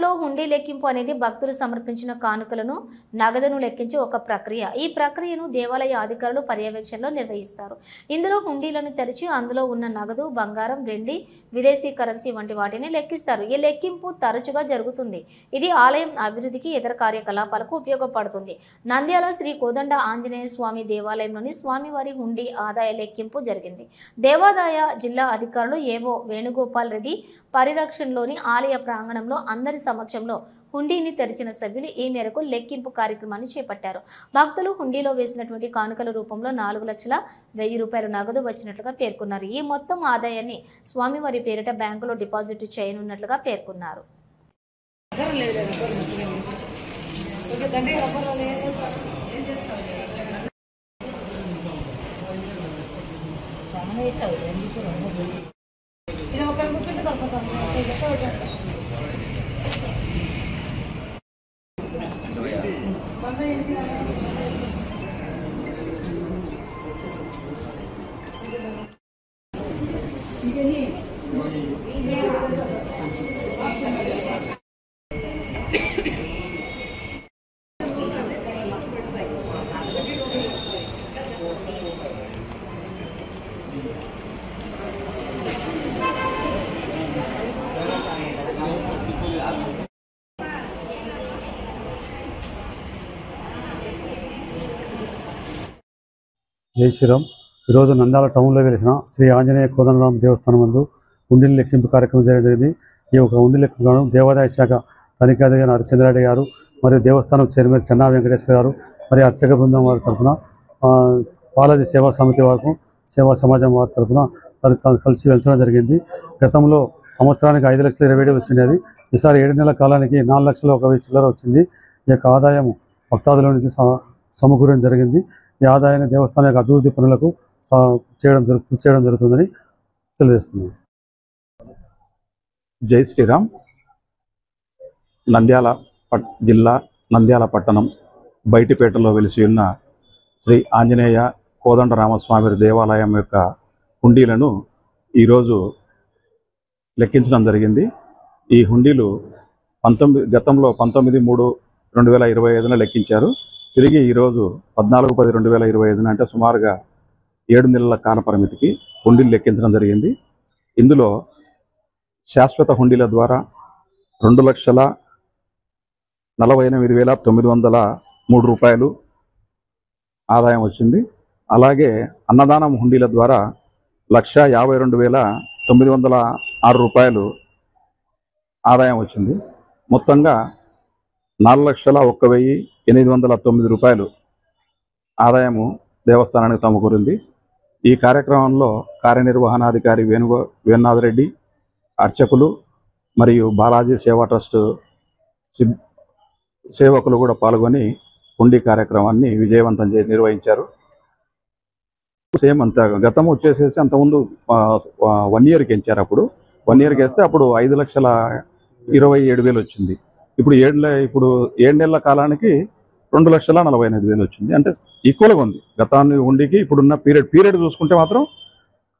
ఆలయంలో హుండీ లెక్కింపు అనేది భక్తులు సమర్పించిన కానుకలను నగదును లెక్కించే ఒక ప్రక్రియ. ఈ ప్రక్రియను దేవాలయ అధికారులు పర్యవేక్షణలో నిర్వహిస్తారు. ఇందులో హుండీలను తెరిచి అందులో ఉన్న నగదు, బంగారం, వెండి, విదేశీ కరెన్సీ వంటి వాటిని లెక్కిస్తారు. ఈ లెక్కింపు తరచుగా జరుగుతుంది. ఇది ఆలయం అభివృద్ధికి, ఇతర కార్యకలాపాలకు ఉపయోగపడుతుంది. నంద్యాల శ్రీ కోదండ ఆంజనేయ స్వామి దేవాలయంలోని స్వామివారి హుండీ ఆదాయ లెక్కింపు జరిగింది. దేవాదాయ జిల్లా అధికారులు ఏవో వేణుగోపాల్ రెడ్డి పరిరక్షణలోని ఆలయ ప్రాంగణంలో అందరి సమక్షంలో హుండీని తెరిచిన సభ్యులు ఈ మేరకు లెక్కింపు కార్యక్రమాన్ని చేపట్టారు. భక్తులు హుండీలో వేసినటువంటి కానుకల రూపంలో 4,01,000 రూపాయలు నగదు వచ్చినట్లుగా పేర్కొన్నారు. ఈ మొత్తం ఆదాయాన్ని స్వామివారి పేరిట బ్యాంకులో డిపాజిట్ చేయనున్నట్లుగా పేర్కొన్నారు. జై శ్రీరామ్. ఈరోజు నంద్యాల టౌన్లో వెలిసిన శ్రీ ఆంజనేయ కోదండరామ దేవస్థానం నందు హుండీల లెక్కింపు కార్యక్రమం జరిగింది. ఈ యొక్క హుండీ లెక్కింపు దేవాదాయ శాఖ తనిఖాధికారి హరిచంద్రారెడ్డి గారు మరియు దేవస్థానం చైర్మన్ చెన్నా వెంకటేశ్వర గారు మరియు అర్చక బృందం వారి తరఫున బాలాజీ సేవా సమితి వారికి సేవా సమాజం వారి తరఫున కలిసి వెళ్చడం జరిగింది. గతంలో సంవత్సరానికి 5,20,000 వచ్చింది. ఈసారి 7 నెలల కాలానికి 4,01,000 చిల్లర వచ్చింది. ఈ యొక్క ఆదాయం భక్తాదుల నుంచి సమకూరడం జరిగింది. ఈ ఆదాయాన్ని దేవస్థానం యొక్క అభివృద్ధి పనులకు కృషి చేయడం జరుగుతుందని తెలియజేస్తున్నాను. జై శ్రీరామ్. నంద్యాల జిల్లా నంద్యాల పట్టణం బయటిపేటలో వెలిసి ఉన్న శ్రీ ఆంజనేయ కోదండరామస్వామి దేవాలయం యొక్క హుండీలను ఈరోజు లెక్కించడం జరిగింది. ఈ హుండీలు గతంలో 19/3/2025 లెక్కించారు. తిరిగి ఈరోజు 14/10/2025 అంటే సుమారుగా 7 నెలల కాల పరిమితికి హుండీలు లెక్కించడం జరిగింది. ఇందులో శాశ్వత హుండీల ద్వారా 2,48,903 రూపాయలు ఆదాయం వచ్చింది. అలాగే అన్నదానం హుండీల ద్వారా 1,52,906 రూపాయలు ఆదాయం వచ్చింది. మొత్తంగా 4,01,809 రూపాయలు ఆదాయము దేవస్థానానికి సమకూరింది. ఈ కార్యక్రమంలో కార్యనిర్వహణాధికారి వేణునాథ్ రెడ్డి, అర్చకులు మరియు బాలాజీ సేవా ట్రస్ట్ సేవకులు కూడా పాల్గొని హుండీ కార్యక్రమాన్ని విజయవంతం నిర్వహించారు. సేమ్ అంత గతం వచ్చేసేసి అంతకుముందు 1 ఇయర్కి ఎంచారు. అప్పుడు 1 ఇయర్కి వేస్తే అప్పుడు 5,27,000 వచ్చింది. ఇప్పుడు 7 నెలల కాలానికి 2,45,000 వచ్చింది. అంటే ఈక్వల్గా ఉంది. గతాన్ని హుండీకి ఇప్పుడున్న పీరియడ్ చూసుకుంటే మాత్రం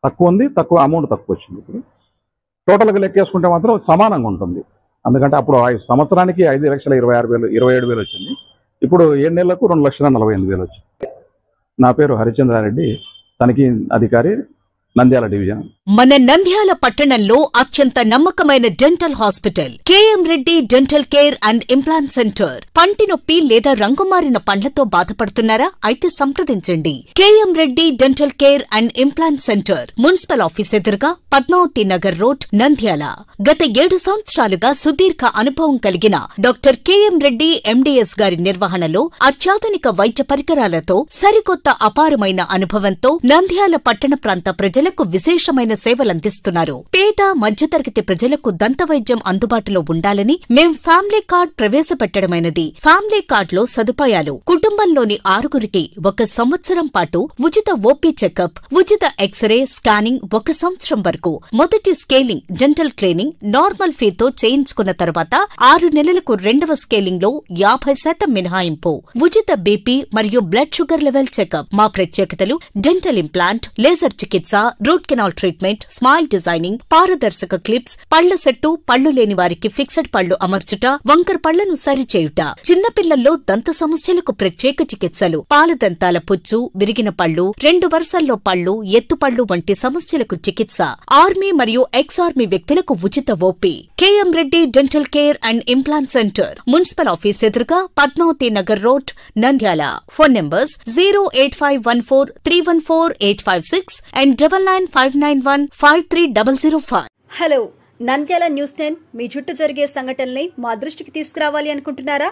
తక్కువ ఉంది, అమౌంట్ తక్కువ వచ్చింది. ఇప్పుడు టోటల్గా లెక్కేసుకుంటే మాత్రం సమానంగా ఉంటుంది. అందుకంటే అప్పుడు సంవత్సరానికి 5,27,000 వచ్చింది. ఇప్పుడు 7 నెలలకు 2,48,000 వచ్చింది. నా పేరు హరిచంద్రారెడ్డి, తనిఖీ అధికారి, నంద్యాల డివిజన్. మన నంద్యాల పట్టణంలో అత్యంత నమ్మకమైన dental hospital KM Reddy dental care and implant centre. పంటి నొప్పి లేదా రంగుమారిన పండ్లతో బాధపడుతున్నారా? అయితే సంప్రదించండి. KM Reddy dental care and implant centre, municipal office ఎదురుగా, పద్మావతి నగర్ రోడ్, నంద్యాల. గత 7 సంవత్సరాలుగా సుదీర్ఘ అనుభవం కలిగిన డాక్టర్ కేఎం రెడ్డి ఎండిఎస్ గారి నిర్వహణలో అత్యాధునిక వైద్య పరికరాలతో సరికొత్త అపారమైన అనుభవంతో నంద్యాల పట్టణ ప్రాంత ప్రజలకు విశేషమైన సేవలందిస్తున్నారు. పేద మధ్యతరగతి ప్రజలకు దంతవైద్యం అందుబాటులో ఉండాలని మేం ఫ్యామిలీ కార్డ్ ప్రవేశపెట్టడమైనది. ఫ్యామిలీ కార్డులో సదుపాయాలు: కుటుంబంలోని 6గురికి 1 సంవత్సరం పాటు ఉచిత ఓపీ చెకప్, ఉచిత ఎక్స్రే స్కానింగ్ 1 సంవత్సరం వరకు, మొదటి స్కేలింగ్ డెంటల్ క్లీనింగ్ నార్మల్ ఫీతో చేయించుకున్న తర్వాత 6 నెలలకు 2వ స్కేలింగ్ లో 50% మినహాయింపు, ఉచిత బీపీ మరియు బ్లడ్ షుగర్ లెవెల్ చెకప్. మా ప్రత్యేకతలు: డెంటల్ ఇంప్లాంట్, లేజర్ చికిత్స, root canal treatment, smile designing, పారదర్శక క్లిప్స్, పళ్ల సెట్టు, పళ్లు లేని వారికి ఫిక్సెడ్ పళ్లు అమర్చుట, వంకర పళ్లను సరిచేయుట, చిన్నపిల్లల్లో దంత సమస్యలకు ప్రత్యేక చికిత్సలు, పాలదంతాల పుచ్చు, విరిగిన పళ్లు, 2 వరుసల్లో పళ్లు, ఎత్తుపళ్లు వంటి సమస్యలకు చికిత్స, ఆర్మీ మరియు ఎక్స్ ఆర్మీ వ్యక్తులకు ఉచిత OP. KM Reddy dental care and implant centre, municipal office ఎదురుగా, Padmavathi Nagar road, Nandyal. Phone numbers 08514314856 and 9959153005. Hello, Nandyal news 10 మీ చుట్టూ జరిగే సంఘటనల్ని మా దృష్టికి తీసుకురావాలి అనుకుంటున్నారా?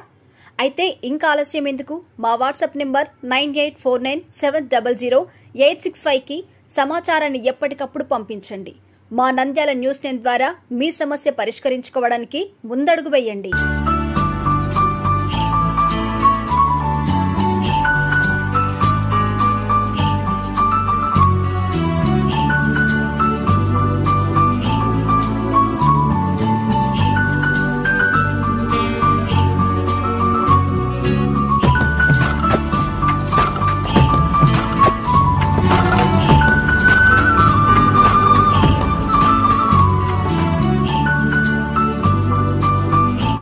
అయితే ఇంకా ఆలస్యం ఎందుకు? మా వాట్సాప్ నెంబర్ 9849700865కి సమాచారాన్ని ఎప్పటికప్పుడు పంపించండి. మా నంద్యాల న్యూస్ 10 ద్వారా మీ సమస్య పరిష్కరించుకోవడానికి ముందడుగు వేయండి.